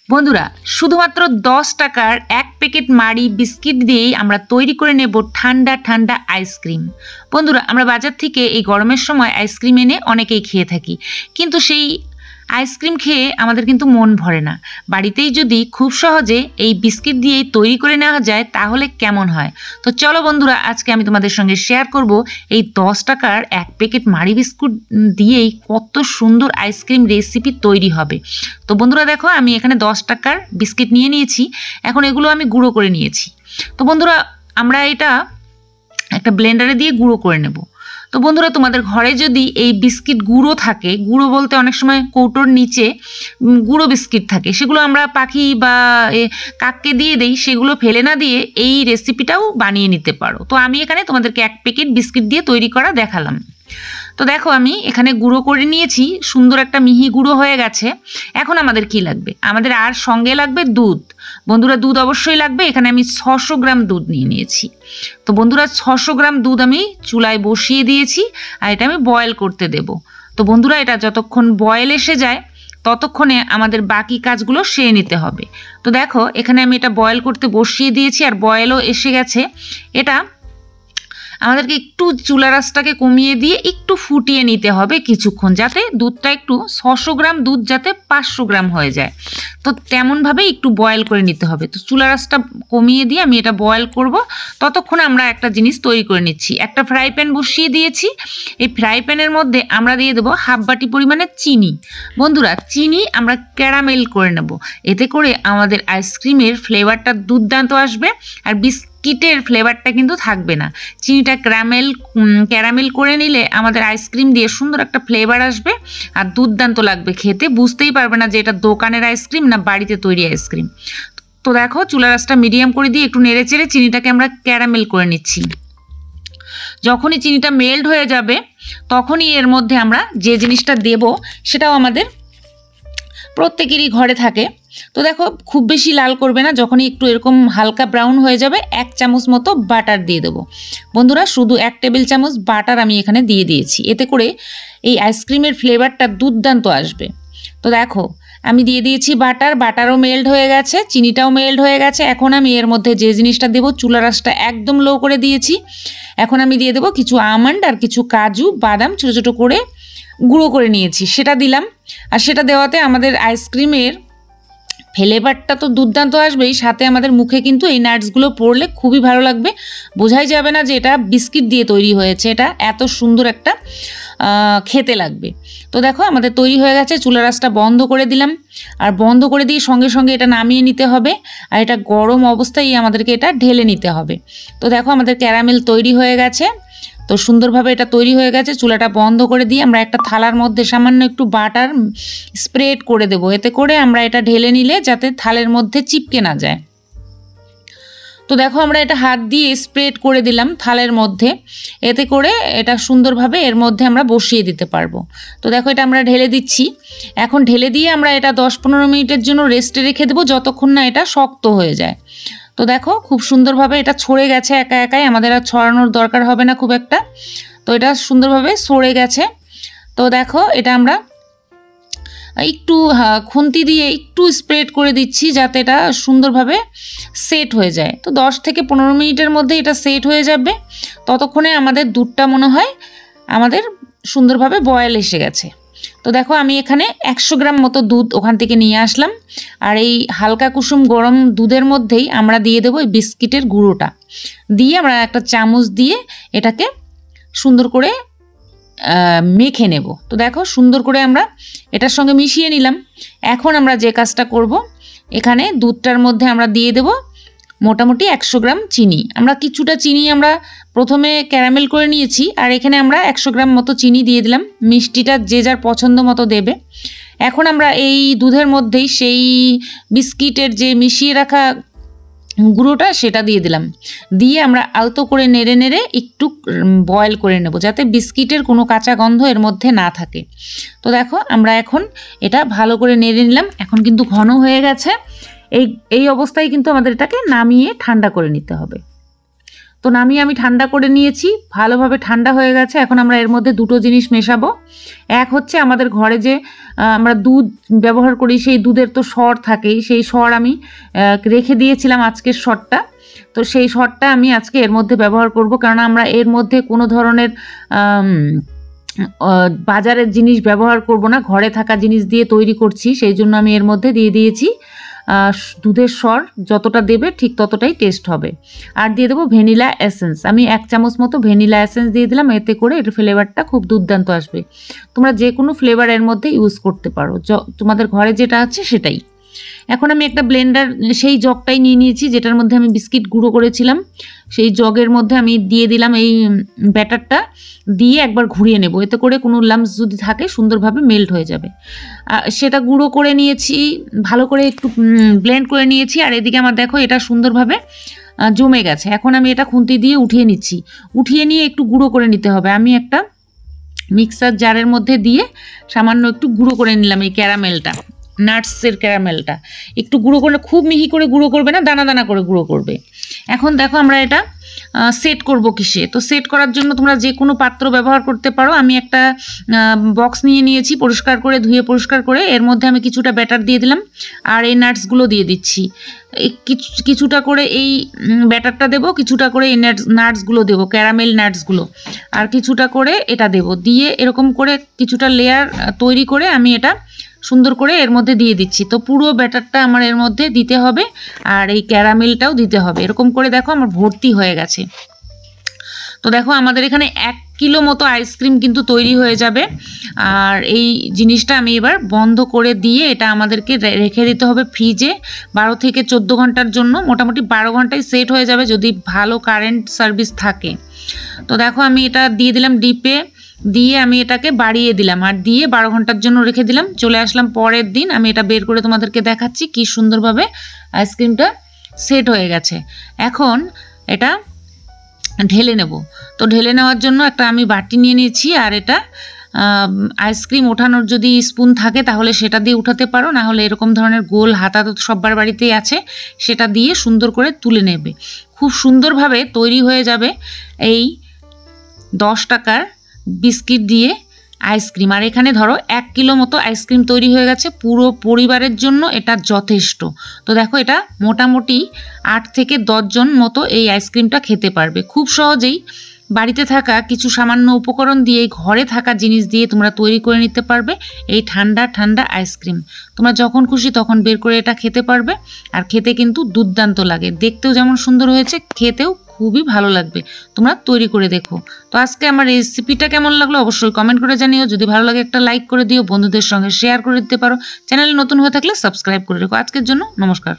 বন্ধুরা শুধুমাত্র 10 টাকার এক প্যাকেট মাড়ি বিস্কিট দিয়েই আমরা তৈরি করে নেব ঠান্ডা ঠান্ডা আইসক্রিম। বন্ধুরা আমরা বাজার থেকে এই গরমের সময় আইসক্রিম এনে অনেকেই খেয়ে থাকি, কিন্তু সেই আইসক্রিম খেয়ে আমাদের কিন্তু মন ভরে না। বাড়িতেই যদি খুব সহজে এই বিস্কিট দিয়েই তৈরি করে নেওয়া যায় তাহলে কেমন হয়। তো চলো বন্ধুরা, আজকে আমি তোমাদের সঙ্গে শেয়ার করব এই 10 টাকার এক প্যাকেট মাড়ি বিস্কুট দিয়েই কত সুন্দর আইসক্রিম রেসিপি তৈরি হবে। তো বন্ধুরা দেখো, আমি এখানে 10 টাকার বিস্কিট নিয়ে নিয়েছি। এখন এগুলো আমি গুঁড়ো করে নিয়েছি। তো বন্ধুরা আমরা এটা একটা ব্লেন্ডারে দিয়ে গুঁড়ো করে নেব। তো বন্ধুরা তোমাদের ঘরে যদি এই বিস্কিট গুঁড়ো থাকে, গুঁড়ো বলতে অনেক সময় কৌটোর নিচে গুঁড়ো বিস্কিট থাকে, সেগুলো আমরা পাখি বা কাককে দিয়ে দেই, সেগুলো ফেলে না দিয়ে এই রেসিপিটাও বানিয়ে নিতে পারো। তো আমি এখানে তোমাদেরকে এক প্যাকেট বিস্কিট দিয়ে তৈরি করা দেখালাম। তো দেখো আমি এখানে গুঁড়ো করে নিয়েছি, সুন্দর একটা মিহি গুঁড়ো হয়ে গেছে। এখন আমাদের কি লাগবে? আমাদের আর সঙ্গে লাগবে দুধ। বন্ধুরা দুধ অবশ্যই লাগবে। এখানে আমি 600 গ্রাম দুধ নিয়ে নিয়েছি। তো বন্ধুরা 600 গ্রাম দুধ আমি চুলায় বসিয়ে দিয়েছি, আর এটা আমি বয়েল করতে দেব। তো বন্ধুরা এটা যতক্ষণ বয়েল এসে যায় ততক্ষণে আমাদের বাকি কাজগুলো সেরে নিতে হবে। তো দেখো এখানে আমি এটা বয়েল করতে বসিয়ে দিয়েছি, আর বয়েলও এসে গেছে। এটা আমাদেরকে একটু চুলা রাসটাকে কমিয়ে দিয়ে একটু ফুটিয়ে নিতে হবে কিছুক্ষণ, যাতে দুধটা একটু 600 গ্রাম দুধ যাতে 500 গ্রাম হয়ে যায়। তো তেমনভাবে একটু বয়েল করে নিতে হবে। তো চুলা রাসটা কমিয়ে দিয়ে আমি এটা বয়েল করব। ততক্ষণে আমরা একটা জিনিস তৈরি করে নিচ্ছি। একটা ফ্রাই প্যান বসিয়ে দিয়েছি। এই ফ্রাই প্যানের মধ্যে আমরা দিয়ে দেবো হাফ বাটি পরিমাণে চিনি। বন্ধুরা চিনি আমরা ক্যারামেল করে নেব, এতে করে আমাদের আইসক্রিমের ফ্লেভারটা দুর্দান্ত আসবে, আর বিস্কিটের ফ্লেভারটা কিন্তু থাকবে না। চিনিটা ক্যারামেল করে নিলে আমাদের আইসক্রিম দিয়ে সুন্দর একটা ফ্লেভার আসবে, আর দুর্দান্ত লাগবে খেতে। বুঝতেই পারবে না যে এটা দোকানের আইসক্রিম না বাড়িতে তৈরি আইসক্রিম। তো দেখো চুলা রাসটা মিডিয়াম করে দিয়ে একটু নেড়ে চেড়ে চিনিটাকে আমরা ক্যারামেল করে নিচ্ছি। যখনই চিনিটা মেল্ট হয়ে যাবে তখনই এর মধ্যে আমরা যে জিনিসটা দেব সেটাও আমাদের প্রত্যেকেরই ঘরে থাকে। তো দেখো খুব বেশি লাল করবে না, যখনই একটু এরকম হালকা ব্রাউন হয়ে যাবে 1 চামচ মতো বাটার দিয়ে দেবো। বন্ধুরা শুধু 1 টেবিল চামচ বাটার আমি এখানে দিয়ে দিয়েছি, এতে করে এই আইসক্রিমের ফ্লেভারটা দুর্দান্ত আসবে। তো দেখো আমি দিয়ে দিয়েছি বাটার, বাটারও মেল্ট হয়ে গেছে, চিনিটাও মেল্ট হয়ে গেছে। এখন আমি এর মধ্যে যে জিনিসটা দেবো, চুলা রাসটা একদম লো করে দিয়েছি। এখন আমি দিয়ে দেবো কিছু আমন্ড আর কিছু কাজু বাদাম ছোটো ছোটো করে গুঁড়ো করে নিয়েছি, সেটা দিলাম। আর সেটা দেওয়াতে আমাদের আইসক্রিমের ফ্লেভারটা তো দুর্দান্ত আসবেই, সাথে আমাদের মুখে কিন্তু এই নাটসগুলো পড়লে খুবই ভালো লাগবে। বোঝাই যাবে না যে এটা বিস্কিট দিয়ে তৈরি হয়েছে, এটা এত সুন্দর একটা খেতে লাগবে। তো দেখো আমাদের তৈরি হয়ে গেছে। চুলা রাসটা বন্ধ করে দিলাম, আর বন্ধ করে দিয়ে সঙ্গে সঙ্গে এটা নামিয়ে নিতে হবে, আর এটা গরম অবস্থায় আমাদেরকে এটা ঢেলে নিতে হবে। তো দেখো আমাদের ক্যারামেল তৈরি হয়ে গেছে। তো সুন্দরভাবে এটা তৈরি হয়ে গেছে। চুলাটা বন্ধ করে দিয়ে আমরা একটা থালার মধ্যে সামান্য একটু বাটার স্প্রেড করে দেব, এতে করে আমরা এটা ঢেলে নিলে যাতে থালের মধ্যে চিপকে না যায়। তো দেখো আমরা এটা হাত দিয়ে স্প্রেড করে দিলাম থালের মধ্যে, এতে করে এটা সুন্দরভাবে এর মধ্যে আমরা বসিয়ে দিতে পারবো। তো দেখো এটা আমরা ঢেলে দিচ্ছি। এখন ঢেলে দিয়ে আমরা এটা 10-15 মিনিটের জন্য রেস্টে রেখে দেবো, যতক্ষণ না এটা শক্ত হয়ে যায়। তো দেখো খুব সুন্দরভাবে এটা ছড়ে গেছে একা একাই, আমাদের আর ছড়ানোর দরকার হবে না খুব একটা। তো এটা সুন্দরভাবে সরে গেছে। তো দেখো এটা আমরা একটু খুন্তি দিয়ে একটু স্প্রেড করে দিচ্ছি যাতে এটা সুন্দরভাবে সেট হয়ে যায়। তো 10 থেকে 15 মিনিটের মধ্যে এটা সেট হয়ে যাবে। ততক্ষণে আমাদের দুধটা মনে হয় আমাদের সুন্দরভাবে বয়েল এসে গেছে। তো দেখো আমি এখানে 100 গ্রাম মতো দুধ ওখান থেকে নিয়ে আসলাম, আর এই হালকা কুসুম গরম দুধের মধ্যেই আমরা দিয়ে দেবো এই বিস্কিটের গুঁড়োটা, দিয়ে আমরা একটা চামচ দিয়ে এটাকে সুন্দর করে মেখে নেব। তো দেখো সুন্দর করে আমরা এটার সঙ্গে মিশিয়ে নিলাম। এখন আমরা যে কাজটা করব, এখানে দুধটার মধ্যে আমরা দিয়ে দেব মোটামুটি 100 গ্রাম চিনি। আমরা কিছুটা চিনি আমরা প্রথমে ক্যারামেল করে নিয়েছি, আর এখানে আমরা 100 গ্রাম মতো চিনি দিয়ে দিলাম। মিষ্টিটা যে যার পছন্দ মতো দেবে। এখন আমরা এই দুধের মধ্যেই সেই বিস্কিটের যে মিশিয়ে রাখা গুঁড়োটা সেটা দিয়ে দিলাম, দিয়ে আমরা আলতো করে নেড়ে নেড়ে একটু বয়েল করে নেব, যাতে বিস্কিটের কোনো কাঁচা গন্ধ এর মধ্যে না থাকে। তো দেখো আমরা এখন এটা ভালো করে নেড়ে নিলাম। এখন কিন্তু ঘন হয়ে গেছে। এই অবস্থায় কিন্তু আমাদের এটাকে নামিয়ে ঠান্ডা করে নিতে হবে। তো নামিয়ে আমি ঠান্ডা করে নিয়েছি, ভালোভাবে ঠান্ডা হয়ে গেছে। এখন আমরা এর মধ্যে দুটো জিনিস মেশাবো। এক হচ্ছে আমাদের ঘরে যে আমরা দুধ ব্যবহার করি, সেই দুধের তো সর থাকেই, সেই সর আমি রেখে দিয়েছিলাম আজকের সরটা। তো সেই সরটা আমি আজকে এর মধ্যে ব্যবহার করব, কারণ আমরা এর মধ্যে কোনো ধরনের বাজারের জিনিস ব্যবহার করব না, ঘরে থাকা জিনিস দিয়ে তৈরি করছি, সেই জন্য আমি এর মধ্যে দিয়ে দিয়েছি দুধের সর। যতটা দেবে ঠিক ততটাই টেস্ট হবে। আর দিয়ে দেবো ভ্যানিলা এসেন্স, আমি 1 চামচ মতো ভ্যানিলা এসেন্স দিয়ে দিলাম। এতে করে এর ফ্লেভারটা খুব দুর্দান্ত আসবে। তোমরা যে কোনো ফ্লেভার এর মধ্যে ইউজ করতে পারো, তোমাদের ঘরে যেটা আছে সেটাই। এখন আমি একটা ব্লেন্ডার, সেই জগটাই নিয়ে নিয়েছি যেটার মধ্যে আমি বিস্কিট গুঁড়ো করেছিলাম, সেই জগের মধ্যে আমি দিয়ে দিলাম এই ব্যাটারটা, দিয়ে একবার ঘুরিয়ে নেব। এতে করে কোনো লাম্পস যদি থাকে সুন্দরভাবে মেল্ট হয়ে যাবে। সেটা গুঁড়ো করে নিয়েছি, ভালো করে একটু ব্লেন্ড করে নিয়েছি। আর এদিকে আমার দেখো এটা সুন্দরভাবে জমে গেছে। এখন আমি এটা খুন্তি দিয়ে উঠিয়ে নিচ্ছি। উঠিয়ে নিয়ে একটু গুঁড়ো করে নিতে হবে। আমি একটা মিক্সার জারের মধ্যে দিয়ে সামান্য একটু গুঁড়ো করে নিলাম এই ক্যারামেলটা, নাটসের ক্যারামেলটা। একটু গুঁড়ো করে, খুব মিহি করে গুঁড়ো করবে না, দানা দানা করে গুঁড়ো করবে। এখন দেখো আমরা এটা সেট করব কিসে। তো সেট করার জন্য তোমরা যে কোনো পাত্র ব্যবহার করতে পারো। আমি একটা বক্স নিয়ে নিয়েছি, পরিষ্কার করে ধুয়ে পরিষ্কার করে। এর মধ্যে আমি কিছুটা ব্যাটার দিয়ে দিলাম, আর এই নাটসগুলো দিয়ে দিচ্ছি। কিছুটা করে এই ব্যাটারটা দেবো, কিছুটা করে এই নাটসগুলো দেবো, ক্যারামেল নাটসগুলো, আর কিছুটা করে এটা দেবো। দিয়ে এরকম করে কিছুটা লেয়ার তৈরি করে আমি এটা সুন্দর করে এর মধ্যে দিয়ে দিচ্ছি। তো পুরো ব্যাটারটা আমার এর মধ্যে দিতে হবে, আর এই ক্যারামেলটাও দিতে হবে। এরকম করে দেখো আমার ভর্তি হয়ে গেছে। তো দেখো আমাদের এখানে 1 কিলো মতো আইসক্রিম কিন্তু তৈরি হয়ে যাবে। আর এই জিনিসটা আমি এবার বন্ধ করে দিয়ে এটা আমাদেরকে রেখে দিতে হবে ফ্রিজে 12 থেকে 14 ঘন্টার জন্য। মোটামুটি 12 ঘন্টায় সেট হয়ে যাবে যদি ভালো কারেন্ট সার্ভিস থাকে। তো দেখো আমি এটা দিয়ে দিলাম ডিপে, দিয়ে আমি এটাকে বাড়িয়ে দিলাম, আর দিয়ে 12 ঘন্টার জন্য রেখে দিলাম। চলে আসলাম পরের দিন, আমি এটা বের করে তোমাদেরকে দেখাচ্ছি কি সুন্দরভাবে আইসক্রিমটা সেট হয়ে গেছে। এখন এটা ঢেলে নেব। তো ঢেলে নেওয়ার জন্য একটা আমি বাটি নিয়ে নিয়েছি, আর এটা আইসক্রিম ওঠানোর যদি স্পুন থাকে তাহলে সেটা দিয়ে উঠাতে পারো, না হলে এরকম ধরনের গোল হাতা তো সবার বাড়িতেই আছে, সেটা দিয়ে সুন্দর করে তুলে নেবে। খুব সুন্দরভাবে তৈরি হয়ে যাবে এই 10 টাকার বিস্কিট দিয়ে আইসক্রিম। আর এখানে ধরো 1 কিলো মতো আইসক্রিম তৈরি হয়ে গেছে, পুরো পরিবারের জন্য এটা যথেষ্ট। তো দেখো এটা মোটামুটি 8 থেকে 10 জন মতো এই আইসক্রিমটা খেতে পারবে। খুব সহজেই বাড়িতে থাকা কিছু সামান্য উপকরণ দিয়ে, ঘরে থাকা জিনিস দিয়ে তোমরা তৈরি করে নিতে পারবে এই ঠান্ডা ঠান্ডা আইসক্রিম। তোমরা যখন খুশি তখন বের করে এটা খেতে পারবে। আর খেতে কিন্তু দুর্দান্ত লাগে, দেখতেও যেমন সুন্দর হয়েছে, খেতেও খুবই ভালো লাগবে। তোমরা তৈরি করে দেখো। তো আজকে আমার রেসিপিটা কেমন লাগলো অবশ্যই কমেন্ট করে জানিও। যদি ভালো লাগে একটা লাইক করে দিও, বন্ধুদের সঙ্গে শেয়ার করে দিতে পারো। চ্যানেলে নতুন হয়ে থাকলে সাবস্ক্রাইব করে রেখো। আজকের জন্য নমস্কার।